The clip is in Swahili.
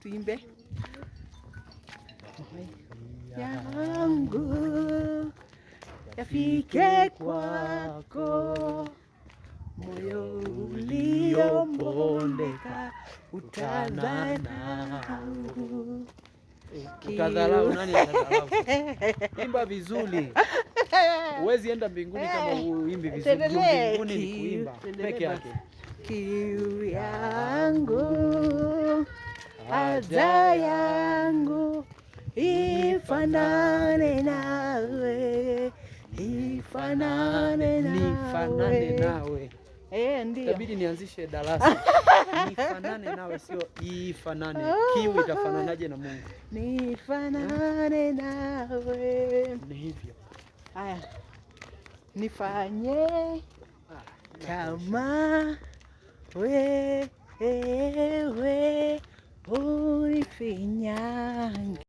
tuimbe. Yangu yafike kwako, moyo uliobondeka utadharau. Utadharau nani atadharau? Imba vizuri. Huwezi enda mbinguni kama uimbi vizuri. Mbinguni ni kuimba peke yake. Kiu yangu, haja yangu, ifanane nawe, ifanane nawe. Ndio. Itabidi nianzishe darasa. Nifanane nawe, sio ifanane. Kiu itafananaje na Mungu? Nifanane nawe. Ni hivyo. Haya. Nifanye kama wewe unifinyange.